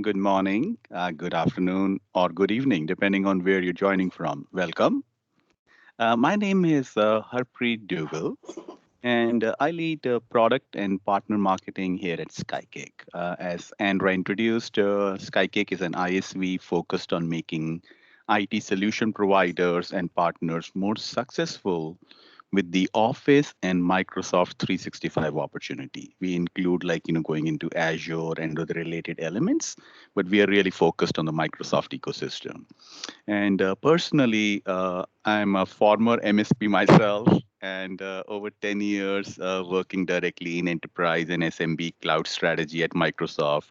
good morning, good afternoon, or good evening, depending on where you're joining from. Welcome. My name is Harpreet Dougal, and I lead product and partner marketing here at SkyKick. As Andra introduced, SkyKick is an ISV focused on making IT solution providers and partners more successful with the Office and Microsoft 365 opportunity. We include going into Azure and other related elements, but we are really focused on the Microsoft ecosystem. And personally, I'm a former MSP myself, and over 10 years working directly in enterprise and SMB cloud strategy at Microsoft.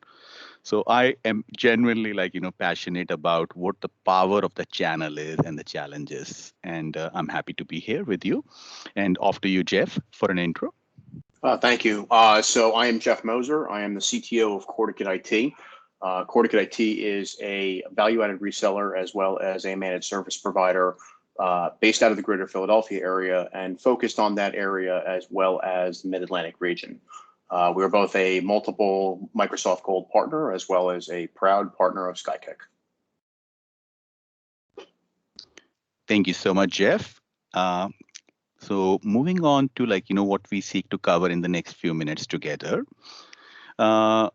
So I am genuinely passionate about what the power of the channel is and the challenges. And I'm happy to be here with you. And off to you, Jeff, for an intro. Thank you. So I am Jeff Moser. I am the CTO of Corticate IT. Corticate IT is a value-added reseller as well as a managed service provider based out of the greater Philadelphia area and focused on that area as well as the Mid-Atlantic region. We are both a multiple Microsoft Gold partner as well as a proud partner of SkyKick. Thank you so much, Jeff. So moving on to what we seek to cover in the next few minutes together. We'll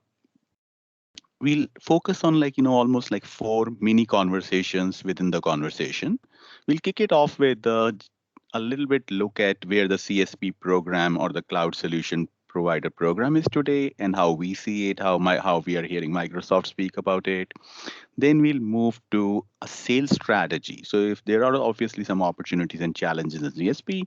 focus on almost like four mini conversations within the conversation. We'll kick it off with a little bit look at where the CSP program or the cloud solution provider program is today and how we see it, how we are hearing Microsoft speak about it. Then we'll move to a sales strategy. So if there are obviously some opportunities and challenges in CSP,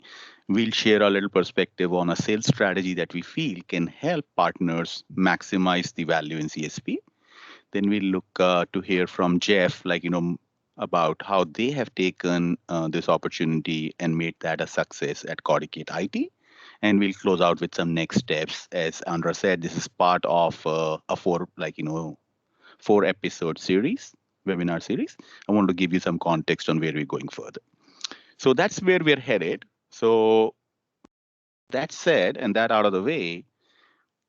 we'll share a little perspective on a sales strategy that we feel can help partners maximize the value in CSP. Then we'll look to hear from Jeff, about how they have taken this opportunity and made that a success at Corticate IT. And we'll close out with some next steps. As Andra said, this is part of a four episode series, webinar series. I want to give you some context on where we're going further. So that's where we're headed. So that said, and that out of the way,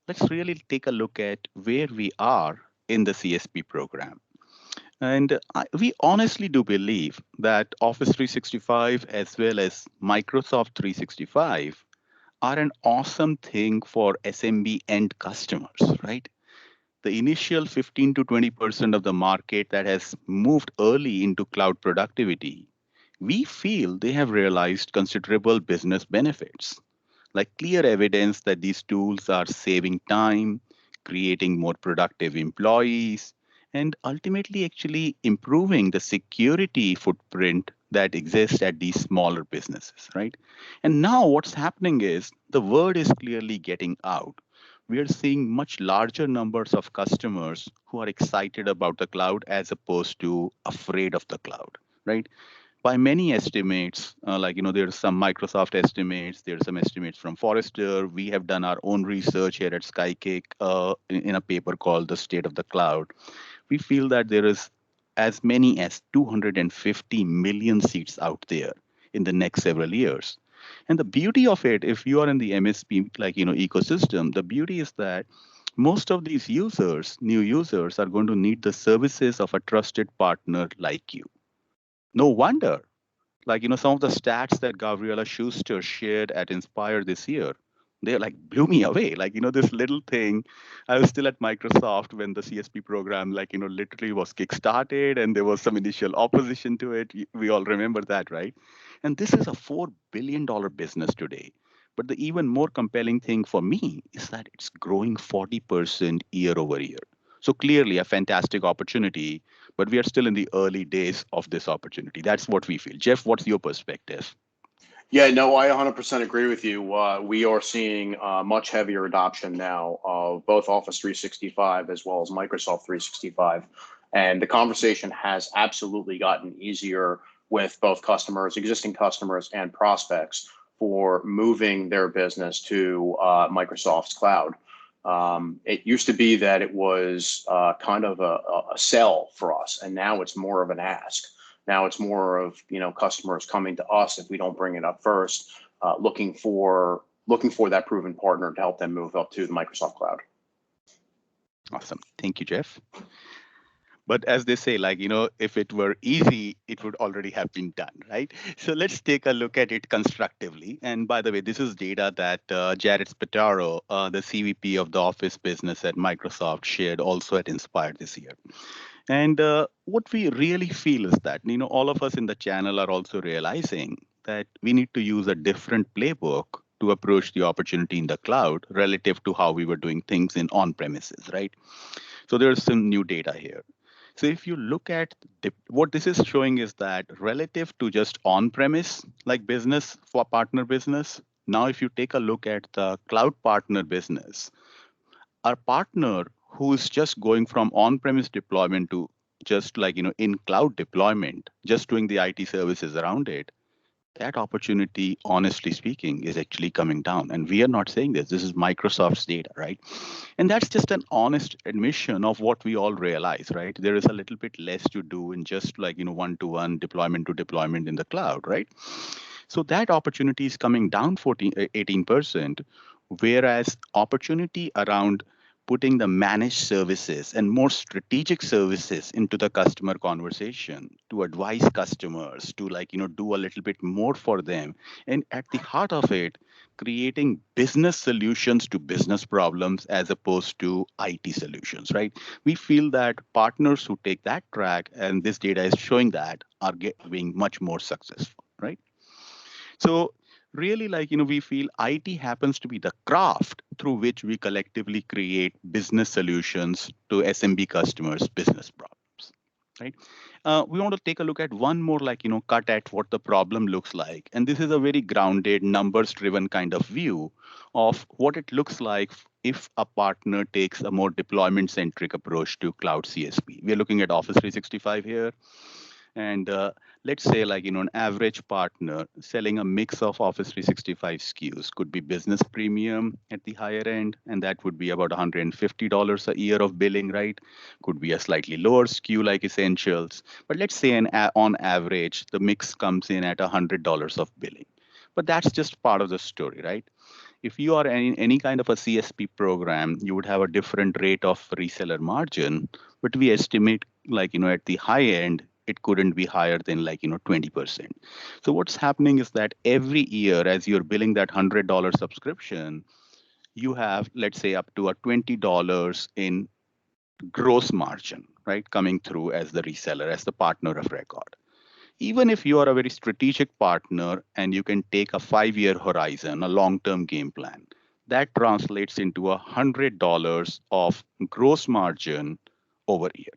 let's really take a look at where we are in the CSP program. And we honestly do believe that Office 365 as well as Microsoft 365 are an awesome thing for SMB end customers, right? The initial 15 to 20% of the market that has moved early into cloud productivity, we feel they have realized considerable business benefits, like clear evidence that these tools are saving time, creating more productive employees, and ultimately actually improving the security footprint that exists at these smaller businesses, right? And now what's happening is the word is clearly getting out. We are seeing much larger numbers of customers who are excited about the cloud as opposed to afraid of the cloud, right? By many estimates, there's some Microsoft estimates, there's some estimates from Forrester. We have done our own research here at SkyKick in a paper called The State of the Cloud. We feel that there is as many as 250 million seats out there in the next several years. And the beauty of it, if you are in the MSP ecosystem, the beauty is that most of these users, new users, are going to need the services of a trusted partner like you. No wonder, some of the stats that Gabriela Schuster shared at Inspire this year, they blew me away. This little thing, I was still at Microsoft when the CSP program, literally was kickstarted and there was some initial opposition to it. We all remember that, right? And this is a $4 billion business today. But the even more compelling thing for me is that it's growing 40% year over year. So clearly a fantastic opportunity, but we are still in the early days of this opportunity. That's what we feel. Jeff, what's your perspective? Yeah, no, I 100% agree with you. We are seeing much heavier adoption now of both Office 365 as well as Microsoft 365. And the conversation has absolutely gotten easier with both customers, existing customers, and prospects for moving their business to Microsoft's cloud. It used to be that it was kind of a sell for us, and now it's more of an ask. Now it's more of customers coming to us if we don't bring it up first, looking for that proven partner to help them move up to the Microsoft cloud. Awesome, thank you, Jeff. But as they say, like, if it were easy, it would already have been done, right? So let's take a look at it constructively. And by the way, this is data that Jared Spataro, the CVP of the office business at Microsoft, shared also at Inspire this year. And what we really feel is that, all of us in the channel are also realizing that we need to use a different playbook to approach the opportunity in the cloud relative to how we were doing things in on premises, right? So there's some new data here. So if you look at what this is showing is that relative to just on-premise, like business for partner business, now if you take a look at the cloud partner business, our partner who's just going from on-premise deployment to just like in cloud deployment, just doing the IT services around it, that opportunity, honestly speaking, is actually coming down. And we are not saying this. This is Microsoft's data, right? And that's just an honest admission of what we all realize, right? There is a little bit less to do in just like, one-to-one deployment to deployment in the cloud, right? So that opportunity is coming down 18%, whereas opportunity around putting the managed services and more strategic services into the customer conversation to advise customers to like do a little bit more for them, and at the heart of it, creating business solutions to business problems as opposed to IT solutions, right? We feel that partners who take that track, and this data is showing that, are being much more successful, right? So really, like, we feel IT happens to be the craft through which we collectively create business solutions to SMB customers' business problems, right? We want to take a look at one more, like, cut at what the problem looks like. And this is a very grounded, numbers driven kind of view of what it looks like if a partner takes a more deployment centric approach to cloud CSP. We're looking at Office 365 here. And let's say, like, an average partner selling a mix of Office 365 SKUs could be business premium at the higher end, and that would be about $150 a year of billing, right? Could be a slightly lower SKU like Essentials. But let's say on average, the mix comes in at $100 of billing. But that's just part of the story, right? If you are in any kind of a CSP program, you would have a different rate of reseller margin, but we estimate, like, at the high end, it couldn't be higher than like 20%. So what's happening is that every year as you're billing that $100 subscription, you have, let's say, up to a $20 in gross margin, right, coming through as the reseller, as the partner of record. Even if you are a very strategic partner and you can take a 5-year horizon, a long-term game plan, that translates into $100 of gross margin over year.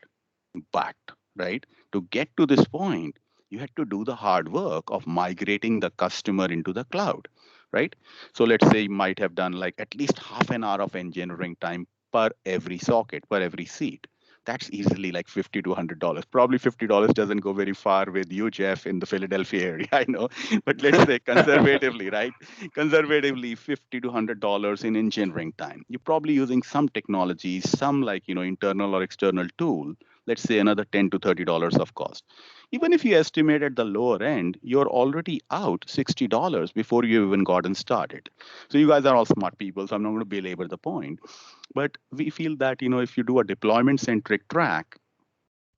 But, right, to get to this point, you had to do the hard work of migrating the customer into the cloud, right? So let's say you might have done like at least half an hour of engineering time per every socket, per every seat. That's easily like $50 to $100. Probably $50 doesn't go very far with you, Jeff, in the Philadelphia area. I know, but let's say conservatively, right? Conservatively, $50 to $100 in engineering time. You're probably using some technology, some like internal or external tool. Let's say another $10 to $30 of cost. Even if you estimate at the lower end, you're already out $60 before you even gotten started. So you guys are all smart people, so I'm not going to belabor the point. But we feel that if you do a deployment centric track,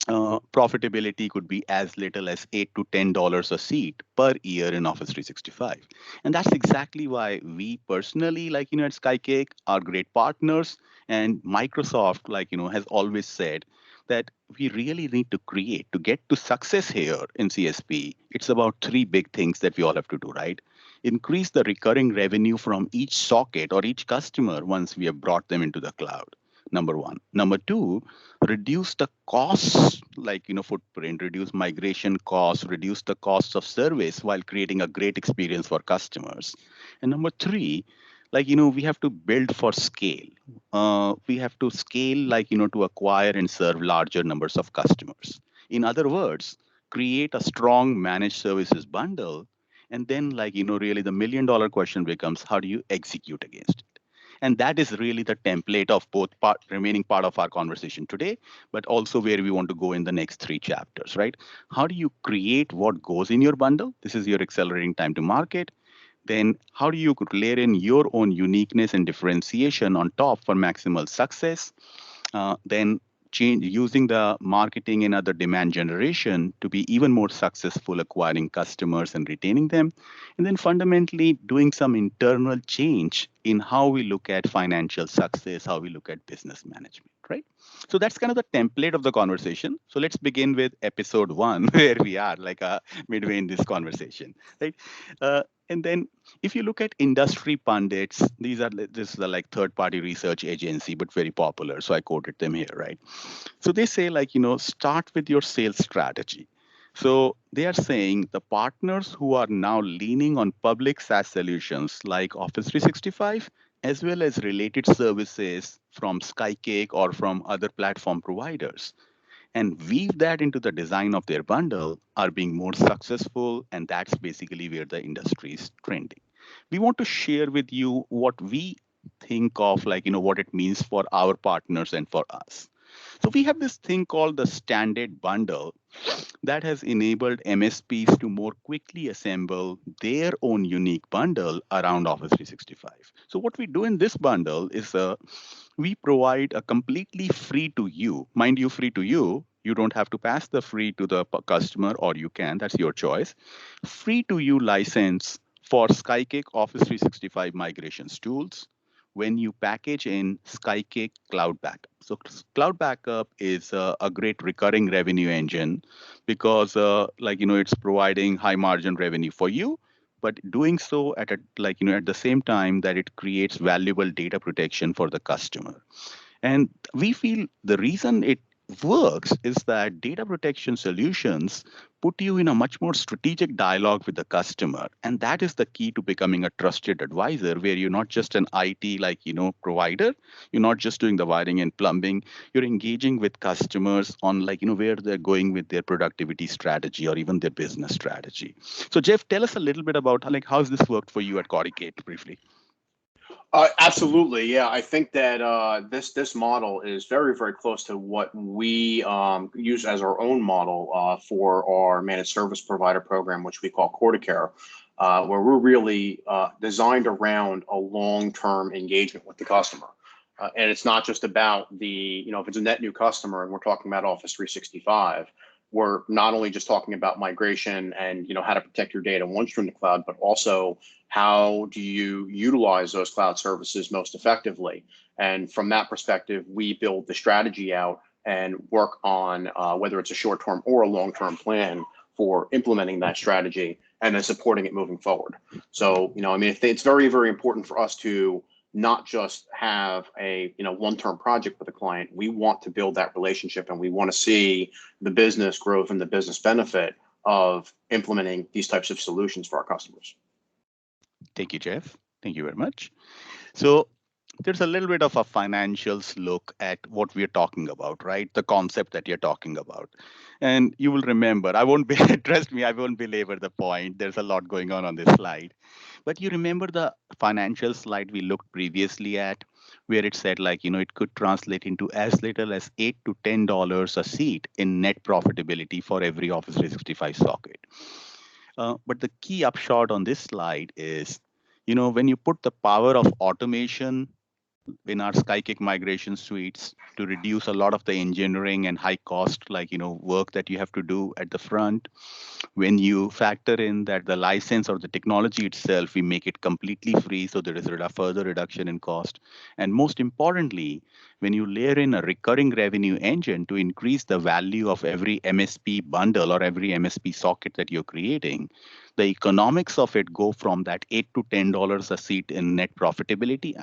profitability could be as little as $8 to $10 a seat per year in Office 365. And that's exactly why we personally, like, at SkyKick, are great partners. And Microsoft, like, has always said that we really need to create to get to success here in CSP. It's about three big things that we all have to do, right? Increase the recurring revenue from each socket or each customer once we have brought them into the cloud. Number one. Number two, reduce the costs, like footprint, reduce migration costs, reduce the costs of service while creating a great experience for customers. And number three, like we have to build for scale. We have to scale, like to acquire and serve larger numbers of customers. In other words, create a strong managed services bundle. And then, like really the $1 million question becomes, how do you execute against it? And that is really the template of both remaining part of our conversation today, but also where we want to go in the next three chapters, right? How do you create what goes in your bundle? This is your accelerating time to market. Then how do you layer in your own uniqueness and differentiation on top for maximal success? Then change using the marketing and other demand generation to be even more successful acquiring customers and retaining them. And then fundamentally doing some internal change in how we look at financial success, how we look at business management, right? So that's kind of the template of the conversation. So let's begin with episode one, where we are like midway in this conversation, right? And then if you look at industry pundits, this is a like third party research agency, but very popular. So I quoted them here, right? So they say like, start with your sales strategy. So they are saying the partners who are now leaning on public SaaS solutions like Office 365, as well as related services from SkyKick or from other platform providers, and weave that into the design of their bundle are being more successful. And that's basically where the industry is trending. We want to share with you what we think of, like, what it means for our partners and for us. So we have this thing called the standard bundle that has enabled MSPs to more quickly assemble their own unique bundle around Office 365. So what we do in this bundle is we provide a completely free to you, mind you, free to you. You don't have to pass the free to the customer, or you can, that's your choice. Free to you license for SkyKick Office 365 migrations tools when you package in SkyKick Cloud Backup. So Cloud Backup is a great recurring revenue engine because, it's providing high margin revenue for you, but doing so at at the same time that it creates valuable data protection for the customer. And we feel the reason it works is that data protection solutions put you in a much more strategic dialogue with the customer. And that is the key to becoming a trusted advisor, where you're not just an IT provider. You're not just doing the wiring and plumbing. You're engaging with customers on where they're going with their productivity strategy or even their business strategy. So Jeff, tell us a little bit about how's this worked for you at Coricate briefly. Absolutely, yeah. I think that this model is very, very close to what we use as our own model for our managed service provider program, which we call Corticare, where we're really designed around a long-term engagement with the customer. And it's not just about if it's a net new customer and we're talking about Office 365, we're not only just talking about migration and how to protect your data once you're in the cloud, but also how do you utilize those cloud services most effectively. And from that perspective, we build the strategy out and work on whether it's a short-term or a long-term plan for implementing that strategy and then supporting it moving forward. So, it's very, very important for us to not just have a one-term project with a client. We want to build that relationship, and we want to see the business growth and the business benefit of implementing these types of solutions for our customers. Thank you, Jeff. Thank you very much. So there's a little bit of a financials look at what we're talking about, right? The concept that you're talking about. And you will remember, trust me, I won't belabor the point. There's a lot going on this slide. But you remember the financial slide we looked previously at, where it said it could translate into as little as $8 to $10 a seat in net profitability for every Office 365 socket. But the key upshot on this slide is, when you put the power of automation in our SkyKick migration suites to reduce a lot of the engineering and high cost, work that you have to do at the front, when you factor in that the license or the technology itself, we make it completely free, so there is a further reduction in cost. And most importantly, when you layer in a recurring revenue engine to increase the value of every MSP bundle or every MSP socket that you're creating, the economics of it go from that $8 to $10 a seat in net profitability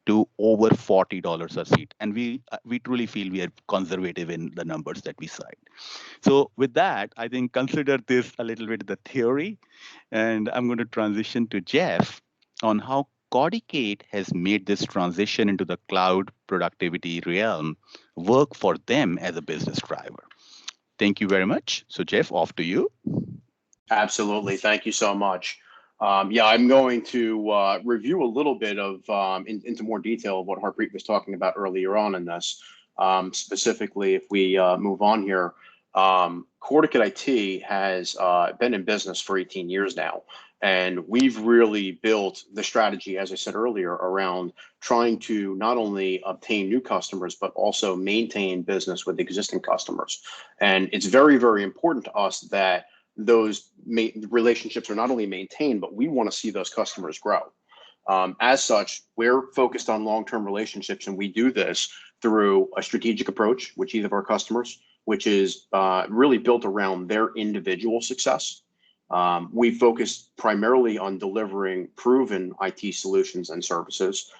to over $40 a seat. And we truly feel we are conservative in the numbers that we cite. So with that, I think consider this a little bit the theory. And I'm going to transition to Jeff on how Coricate has made this transition into the cloud productivity realm work for them as a business driver. Thank you very much. So Jeff, off to you. Absolutely. Thank you so much. I'm going to review a little bit of into more detail of what Harpreet was talking about earlier on in this. Specifically, if we move on here, Corticate IT has been in business for 18 years now. And we've really built the strategy, as I said earlier, around trying to not only obtain new customers, but also maintain business with existing customers. And it's very, very important to us that those relationships are not only maintained, but we want to see those customers grow. As such, we're focused on long-term relationships, and we do this through a strategic approach with each of our customers, which is really built around their individual success. We focus primarily on delivering proven IT solutions and services.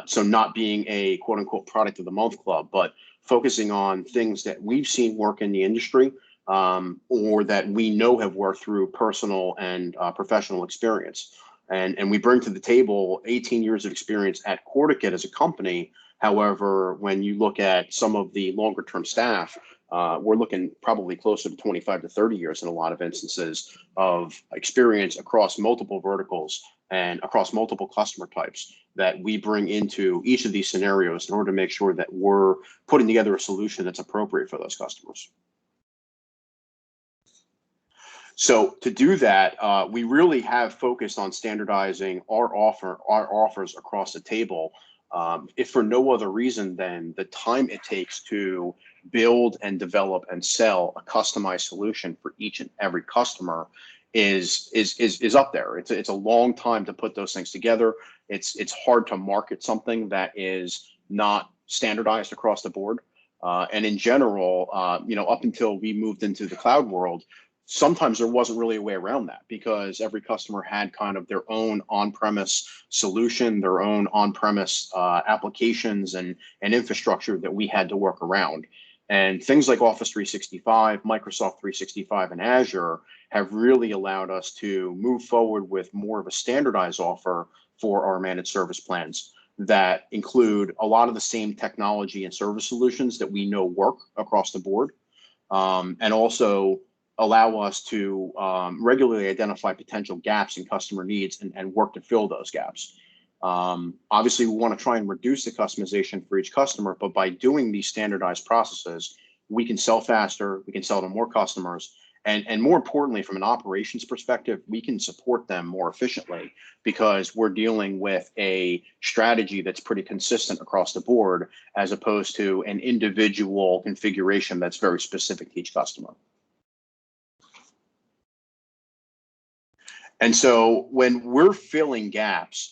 So not being a quote unquote product of the month club, but focusing on things that we've seen work in the industry or that we know have worked through personal and professional experience. And we bring to the table 18 years of experience at Corticate as a company. However, when you look at some of the longer term staff, we're looking probably closer to 25 to 30 years in a lot of instances of experience across multiple verticals and across multiple customer types that we bring into each of these scenarios in order to make sure that we're putting together a solution that's appropriate for those customers. So to do that, we really have focused on standardizing our offers across the table, if for no other reason than the time it takes to build and develop and sell a customized solution for each and every customer is up there. It's a long time to put those things together. It's hard to market something that is not standardized across the board. And in general, up until we moved into the cloud world, sometimes there wasn't really a way around that because every customer had kind of their own on-premise solution, their own on-premise applications and infrastructure that we had to work around. And things like Office 365, Microsoft 365, and Azure have really allowed us to move forward with more of a standardized offer for our managed service plans that include a lot of the same technology and service solutions that we know work across the board, and also allow us to regularly identify potential gaps in customer needs and work to fill those gaps. Obviously, we want to try and reduce the customization for each customer, but by doing these standardized processes, we can sell faster, we can sell to more customers, and more importantly, from an operations perspective, we can support them more efficiently because we're dealing with a strategy that's pretty consistent across the board as opposed to an individual configuration that's very specific to each customer. And so when we're filling gaps,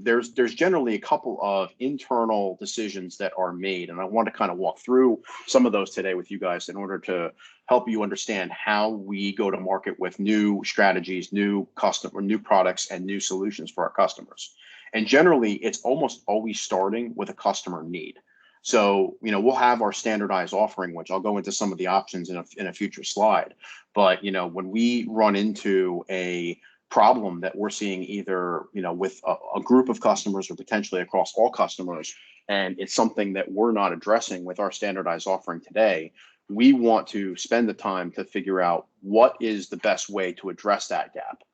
there's generally a couple of internal decisions that are made. And I want to kind of walk through some of those today with you guys in order to help you understand how we go to market with new strategies, new products, and new solutions for our customers. And generally, it's almost always starting with a customer need. So, we'll have our standardized offering, which I'll go into some of the options in a future slide. But, when we run into a problem that we're seeing either with a group of customers or potentially across all customers, and it's something that we're not addressing with our standardized offering today, we want to spend the time to figure out what is the best way to address that gap.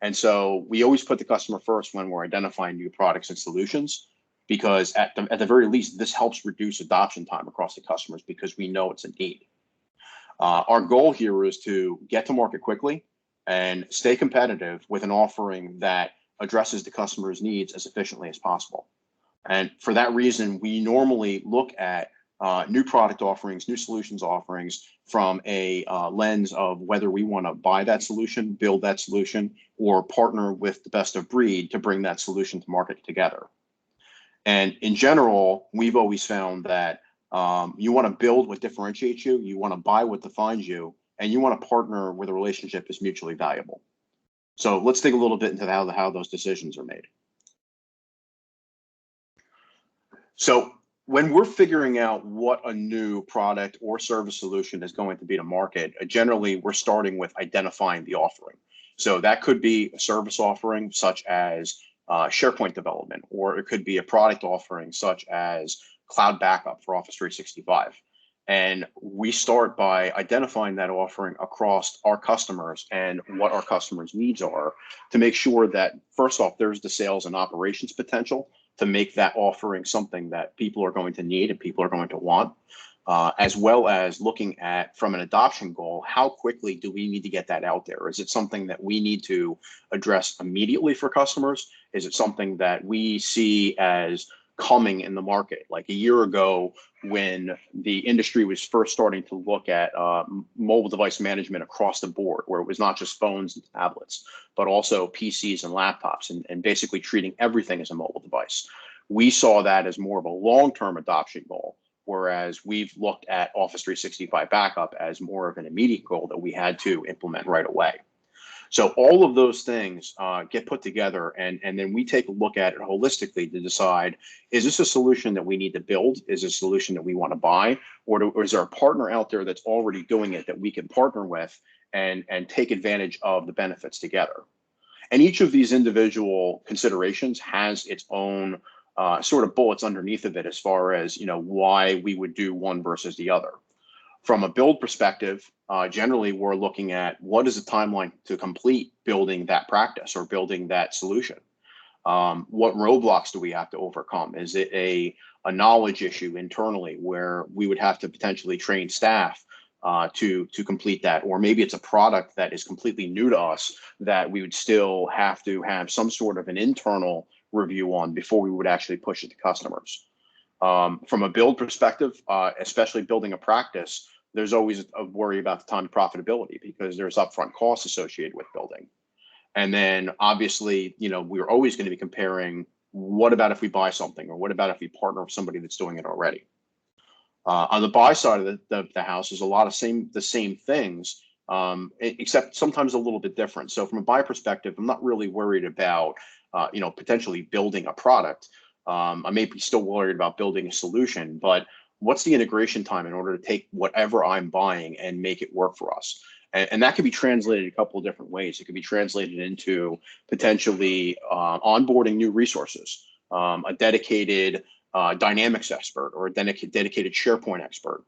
And so we always put the customer first when we're identifying new products and solutions, because at the very least, this helps reduce adoption time across the customers because we know it's a need. Our goal here is to get to market quickly and stay competitive with an offering that addresses the customer's needs as efficiently as possible. And for that reason, we normally look at new product offerings, new solutions offerings from a lens of whether we want to buy that solution, build that solution, or partner with the best of breed to bring that solution to market together. And in general, we've always found that you want to build what differentiates you, you want to buy what defines you, and you want to partner where the relationship is mutually valuable. So let's dig a little bit into how those decisions are made. So when we're figuring out what a new product or service solution is going to be to market, generally we're starting with identifying the offering. So that could be a service offering such as SharePoint development, or it could be a product offering such as cloud backup for Office 365. And we start by identifying that offering across our customers and what our customers' needs are to make sure that, first off, there's the sales and operations potential to make that offering something that people are going to need and people are going to want. as well as looking at, from an adoption goal, how quickly do we need to get that out there? Is it something that we need to address immediately for customers? Is it something that we see as coming in the market? Like a year ago, when the industry was first starting to look at mobile device management across the board, where it was not just phones and tablets, but also PCs and laptops, and basically treating everything as a mobile device. We saw that as more of a long-term adoption goal, whereas we've looked at Office 365 backup as more of an immediate goal that we had to implement right away. So all of those things get put together, and then we take a look at it holistically to decide, is this a solution that we need to build? Is this a solution that we want to buy? Or is there a partner out there that's already doing it that we can partner with and take advantage of the benefits together? And each of these individual considerations has its own sort of bullets underneath of it as far as, why we would do one versus the other. From a build perspective, generally we're looking at what is the timeline to complete building that practice or building that solution. What roadblocks do we have to overcome? Is it a knowledge issue internally where we would have to potentially train staff to complete that? Or maybe it's a product that is completely new to us that we would still have to have some sort of an internal review on before we would actually push it to customers. From a build perspective, especially building a practice, there's always a worry about the time to profitability because there's upfront costs associated with building. And then obviously, we're always going to be comparing, what about if we buy something, or what about if we partner with somebody that's doing it already? On the buy side of the house is a lot of the same things, except sometimes a little bit different. So from a buy perspective, I'm not really worried about, potentially building a product. I may be still worried about building a solution, but what's the integration time in order to take whatever I'm buying and make it work for us? And that could be translated a couple of different ways. It could be translated into potentially onboarding new resources, a dedicated Dynamics expert or a dedicated SharePoint expert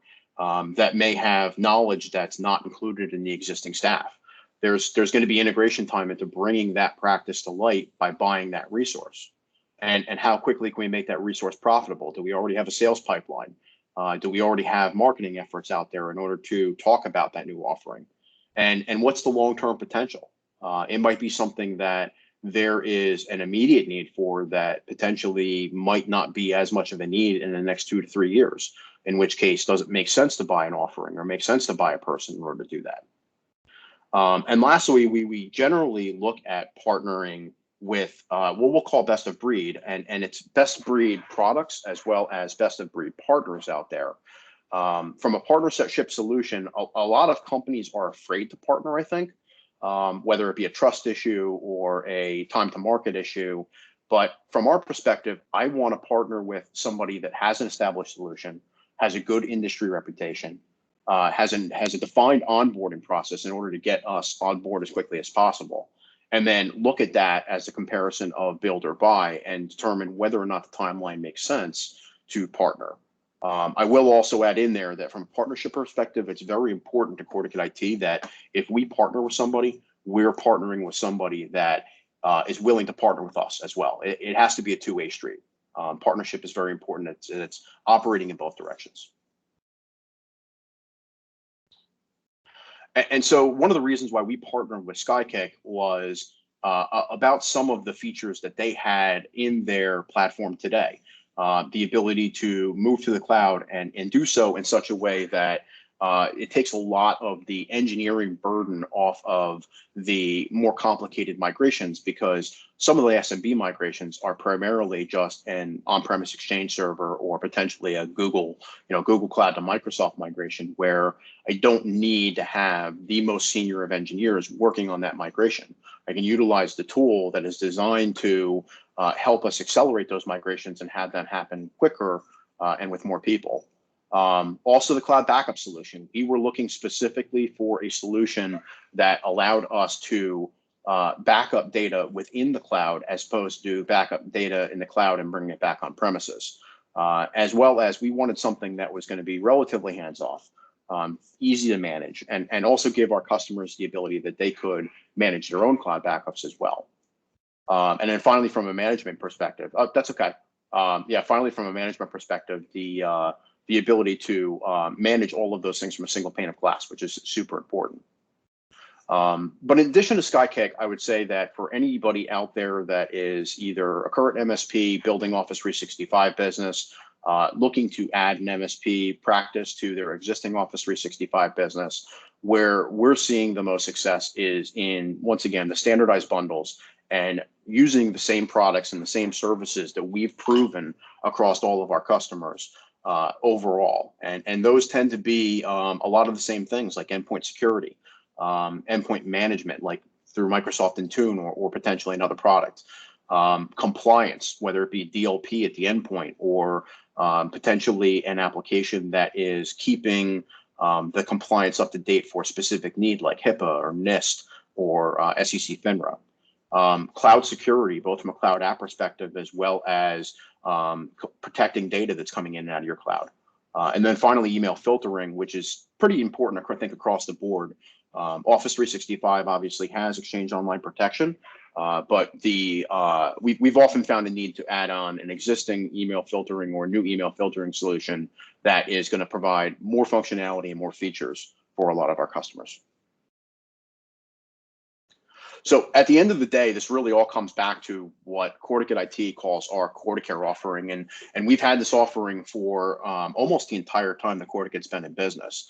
that may have knowledge that's not included in the existing staff. There's going to be integration time into bringing that practice to light by buying that resource. And how quickly can we make that resource profitable? Do we already have a sales pipeline? Do we already have marketing efforts out there in order to talk about that new offering? And what's the long-term potential? It might be something that there is an immediate need for that potentially might not be as much of a need in the next 2 to 3 years, in which case, does it make sense to buy an offering or make sense to buy a person in order to do that? And lastly, we generally look at partnering with what we'll call best of breed, and it's best breed products as well as best of breed partners out there. From a partnership solution, a lot of companies are afraid to partner, I think, whether it be a trust issue or a time to market issue. But from our perspective, I want to partner with somebody that has an established solution, has a good industry reputation, has a defined onboarding process in order to get us on board as quickly as possible. And then look at that as a comparison of build or buy and determine whether or not the timeline makes sense to partner. I will also add in there that from a partnership perspective, it's very important to Corticate IT that if we partner with somebody, we're partnering with somebody that is willing to partner with us as well. It has to be a two-way street. Partnership is very important. It's operating in both directions. And so one of the reasons why we partnered with SkyKick was about some of the features that they had in their platform today. The ability to move to the cloud and do so in such a way that it takes a lot of the engineering burden off of the more complicated migrations, because some of the SMB migrations are primarily just an on-premise Exchange server or potentially a Google Cloud to Microsoft migration, where I don't need to have the most senior of engineers working on that migration. I can utilize the tool that is designed to help us accelerate those migrations and have them happen quicker and with more people. Also, the cloud backup solution. We were looking specifically for a solution that allowed us to back up data within the cloud as opposed to back up data in the cloud and bring it back on premises. As well as we wanted something that was going to be relatively hands-off, easy to manage, and also give our customers the ability that they could manage their own cloud backups as well. And then finally, from a management perspective, that's okay. Finally, from a management perspective, the the ability to manage all of those things from a single pane of glass, which is super important. But in addition to SkyKick, I would say that for anybody out there that is either a current MSP building Office 365 business, looking to add an MSP practice to their existing Office 365 business, where we're seeing the most success is in, once again, the standardized bundles and using the same products and the same services that we've proven across all of our customers overall. And those tend to be a lot of the same things like endpoint security, endpoint management, like through Microsoft Intune or potentially another product, compliance, whether it be DLP at the endpoint or potentially an application that is keeping the compliance up to date for a specific need like HIPAA or NIST or SEC FINRA. Cloud security, both from a cloud app perspective as well as protecting data that's coming in and out of your cloud. And then finally, email filtering, which is pretty important, I think, across the board. Office 365 obviously has Exchange Online protection, but we've often found a need to add on an existing email filtering or new email filtering solution that is going to provide more functionality and more features for a lot of our customers. So at the end of the day, this really all comes back to what Corticate IT calls our Corticare offering. And we've had this offering for almost the entire time that Corticate's been in business.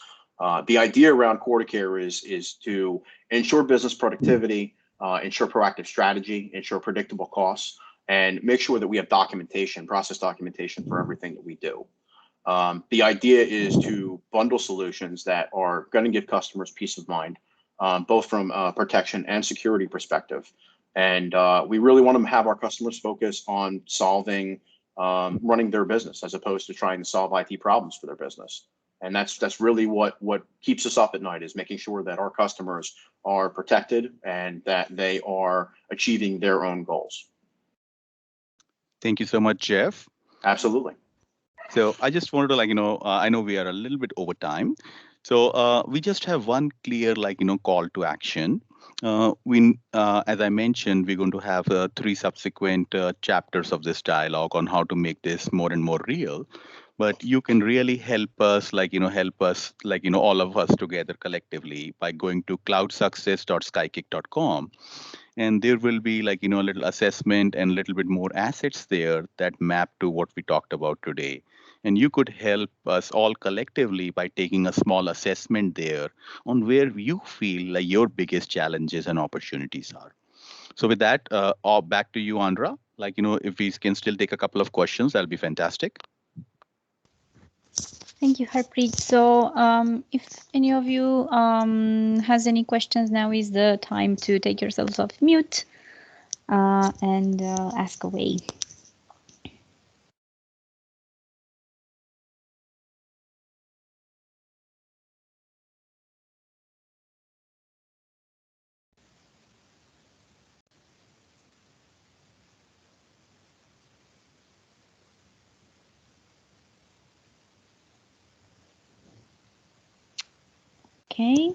The idea around Corticare is to ensure business productivity, ensure proactive strategy, ensure predictable costs, and make sure that we have documentation, process documentation for everything that we do. The idea is to bundle solutions that are going to give customers peace of mind, both from a protection and security perspective. And we really want to have our customers focus on solving, running their business as opposed to trying to solve IT problems for their business. And that's really what keeps us up at night, is making sure that our customers are protected and that they are achieving their own goals. Thank you so much, Jeff. Absolutely. So I just wanted to I know we are a little bit over time. So we just have one clear call to action. As I mentioned, we're going to have 3 subsequent chapters of this dialogue on how to make this more and more real. But you can really help us, all of us together collectively by going to cloudsuccess.skykick.com. And there will be a little assessment and a little bit more assets there that map to what we talked about today. And you could help us all collectively by taking a small assessment there on where you feel like your biggest challenges and opportunities are. So with that, back to you, Andra. If we can still take a couple of questions, that'll be fantastic. Thank you, Harpreet. So if any of you has any questions, now is the time to take yourselves off mute and ask away. Okay.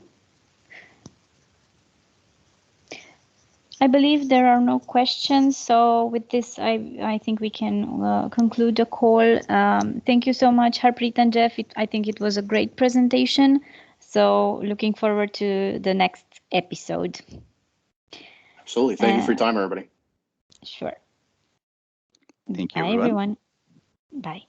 I believe there are no questions. So with this, I think we can conclude the call. Thank you so much, Harpreet and Jeff. I think it was a great presentation. So looking forward to the next episode. Absolutely. Thank you for your time, everybody. Sure. Thank you, Bye, everyone. Bye.